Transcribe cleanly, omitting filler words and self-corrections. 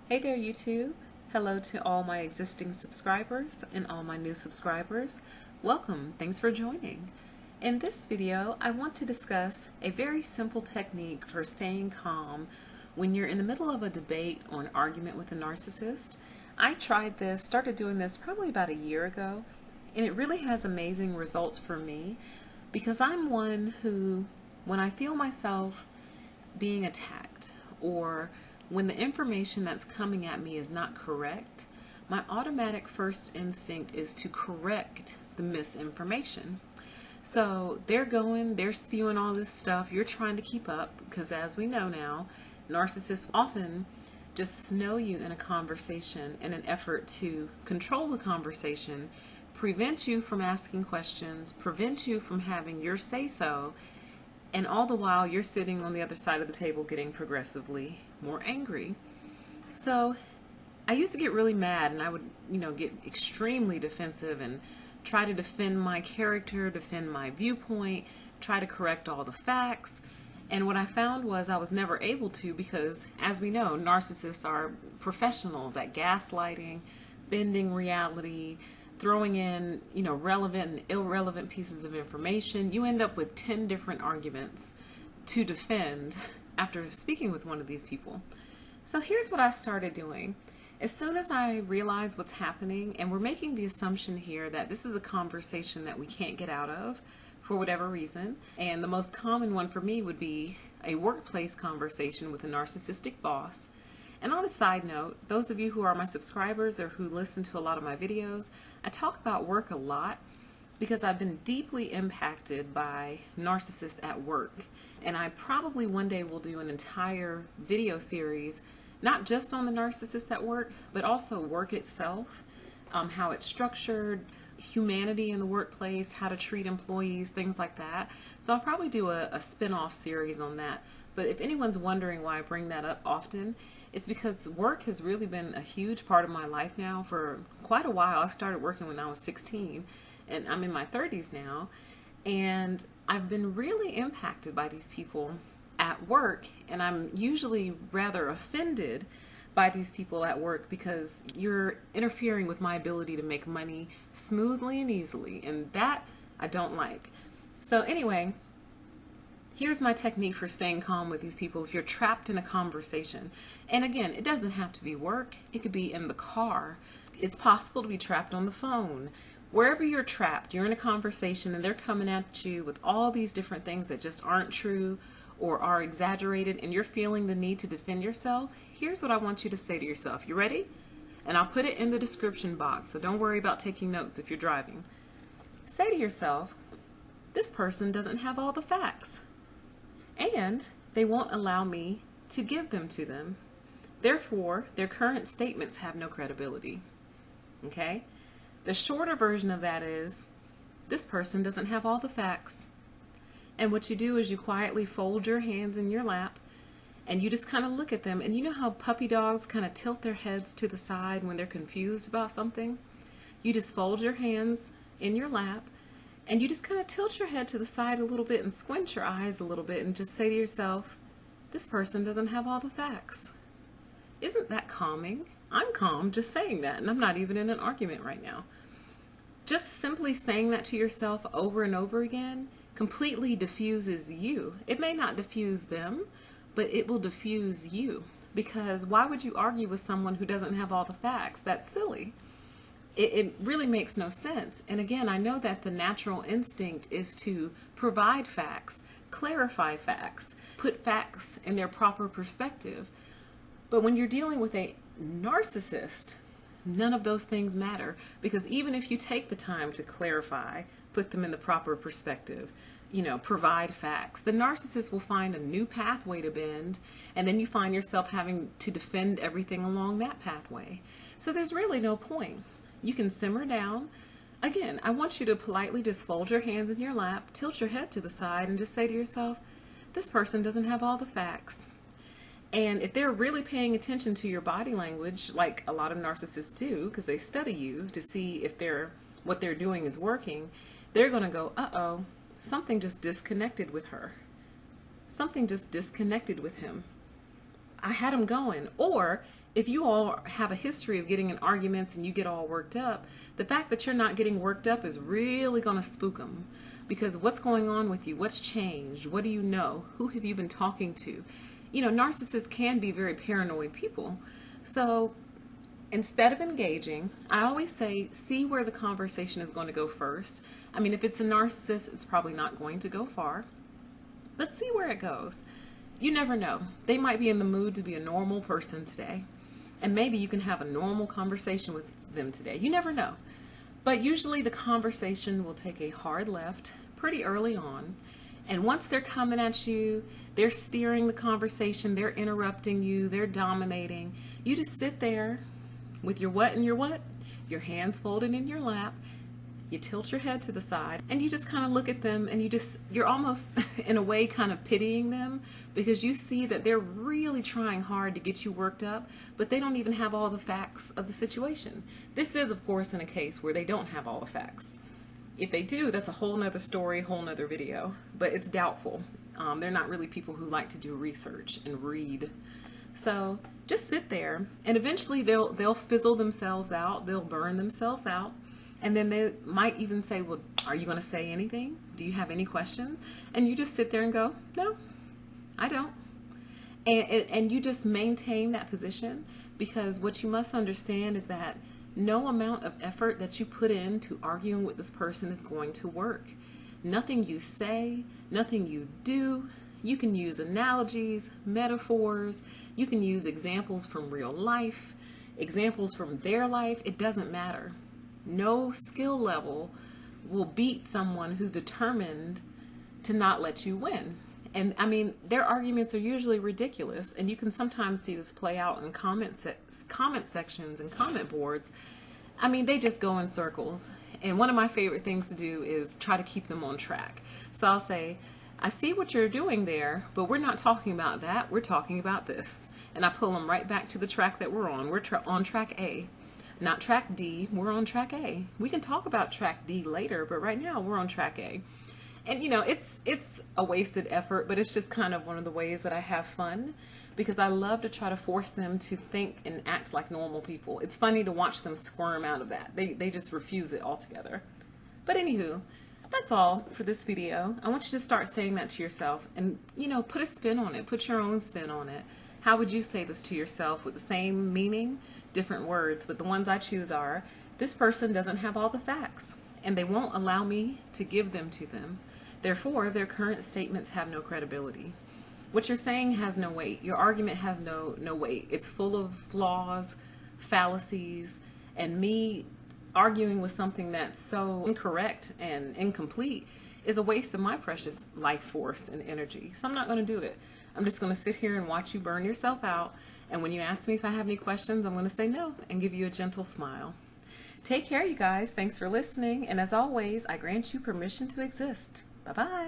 Hey there, YouTube. Hello to all my existing subscribers and all my new subscribers. Welcome. Thanks for joining. In this video, I want to discuss a very simple technique for staying calm when you're in the middle of a debate or an argument with a narcissist. I tried this, started doing this probably about a year ago, and it really has amazing results for me because I'm one who, when I feel myself being attacked or when the information that's coming at me is not correct, my automatic first instinct is to correct the misinformation. So they're spewing all this stuff, you're trying to keep up, because as we know now, narcissists often just snow you in a conversation in an effort to control the conversation, prevent you from asking questions, prevent you from having your say-so, and all the while you're sitting on the other side of the table getting progressively more angry. So I used to get really mad, and I would, get extremely defensive and try to defend my character, defend my viewpoint, try to correct all the facts. And what I found was I was never able to, because as we know, narcissists are professionals at gaslighting, bending reality, throwing in, relevant and irrelevant pieces of information. You end up with 10 different arguments to defend after speaking with one of these people. So here's what I started doing. As soon as I realized what's happening, and we're making the assumption here that this is a conversation that we can't get out of for whatever reason, and the most common one for me would be a workplace conversation with a narcissistic boss. And on a side note, those of you who are my subscribers or who listen to a lot of my videos, I talk about work a lot because I've been deeply impacted by narcissists at work. And I probably one day will do an entire video series, not just on the narcissist at work, but also work itself, how it's structured, humanity in the workplace, how to treat employees, things like that. So I'll probably do a spin-off series on that. But if anyone's wondering why I bring that up often, it's because work has really been a huge part of my life now for quite a while. I started working when I was 16, and I'm in my 30s now, and I've been really impacted by these people at work, and I'm usually rather offended by these people at work because you're interfering with my ability to make money smoothly and easily, and that I don't like. So anyway, here's my technique for staying calm with these people if you're trapped in a conversation. And again, it doesn't have to be work. It could be in the car. It's possible to be trapped on the phone. Wherever you're trapped, you're in a conversation and they're coming at you with all these different things that just aren't true or are exaggerated, and you're feeling the need to defend yourself. Here's what I want you to say to yourself. You ready? And I'll put it in the description box, so don't worry about taking notes if you're driving. Say to yourself, this person doesn't have all the facts, and they won't allow me to give them to them. Therefore, their current statements have no credibility. Okay? The shorter version of that is, this person doesn't have all the facts. And what you do is you quietly fold your hands in your lap, and you just kind of look at them. And you know how puppy dogs kind of tilt their heads to the side when they're confused about something? You just fold your hands in your lap, and you just kind of tilt your head to the side a little bit and squint your eyes a little bit and just say to yourself, this person doesn't have all the facts. Isn't that calming? I'm calm just saying that, and I'm not even in an argument right now. Just simply saying that to yourself over and over again completely diffuses you. It may not diffuse them, but it will diffuse you. Because why would you argue with someone who doesn't have all the facts? That's silly. It really makes no sense. And again, I know that the natural instinct is to provide facts, clarify facts, put facts in their proper perspective. But when you're dealing with a narcissist, none of those things matter, because even if you take the time to clarify, put them in the proper perspective, provide facts, the narcissist will find a new pathway to bend, and then you find yourself having to defend everything along that pathway. So there's really no point. You can simmer down. Again, I want you to politely just fold your hands in your lap, tilt your head to the side, and just say to yourself, this person doesn't have all the facts. And if they're really paying attention to your body language, like a lot of narcissists do, because they study you to see if what they're doing is working, they're going to go, uh-oh, something just disconnected with her. Something just disconnected with him. I had him going. Or if you all have a history of getting in arguments and you get all worked up, the fact that you're not getting worked up is really going to spook them. Because what's going on with you? What's changed? What do you know? Who have you been talking to? You know, narcissists can be very paranoid people. So instead of engaging, I always say, see where the conversation is going to go first. I mean, if it's a narcissist, it's probably not going to go far. But see where it goes. You never know. They might be in the mood to be a normal person today. And maybe you can have a normal conversation with them today. You never know. But usually the conversation will take a hard left pretty early on. And once they're coming at you, they're steering the conversation, they're interrupting you, they're dominating. You just sit there with your what and your what? Your hands folded in your lap. You tilt your head to the side and you just kind of look at them and you're almost in a way kind of pitying them because you see that they're really trying hard to get you worked up, but they don't even have all the facts of the situation. This is, of course, in a case where they don't have all the facts. If they do, that's a whole nother story, whole nother video, but it's doubtful. They're not really people who like to do research and read. So just sit there and eventually they'll fizzle themselves out, they'll burn themselves out. And then they might even say, well, are you going to say anything? Do you have any questions? And you just sit there and go, no, I don't. And you just maintain that position, because what you must understand is that no amount of effort that you put into arguing with this person is going to work. Nothing you say, nothing you do. You can use analogies, metaphors. You can use examples from real life, examples from their life. It doesn't matter. No skill level will beat someone who's determined to not let you win. And I mean, their arguments are usually ridiculous, and you can sometimes see this play out in comment sections and comment boards. I mean, they just go in circles. And one of my favorite things to do is try to keep them on track. So I'll say, I see what you're doing there, but we're not talking about that. We're talking about this. And I pull them right back to the track that we're on. We're on track A. Not track D, we're on track A. We can talk about track D later, but right now we're on track A. And you know, it's a wasted effort, but it's just kind of one of the ways that I have fun, because I love to try to force them to think and act like normal people. It's funny to watch them squirm out of that. They just refuse it altogether. But anywho, that's all for this video. I want you to start saying that to yourself and, you know, put a spin on it. Put your own spin on it. How would you say this to yourself with the same meaning? Different words, but the ones I choose are, this person doesn't have all the facts and they won't allow me to give them to them. Therefore, their current statements have no credibility. What you're saying has no weight. Your argument has no weight. It's full of flaws, fallacies, and me arguing with something that's so incorrect and incomplete is a waste of my precious life force and energy. So I'm not going to do it. I'm just going to sit here and watch you burn yourself out. And when you ask me if I have any questions, I'm going to say no and give you a gentle smile. Take care, you guys. Thanks for listening. And as always, I grant you permission to exist. Bye-bye.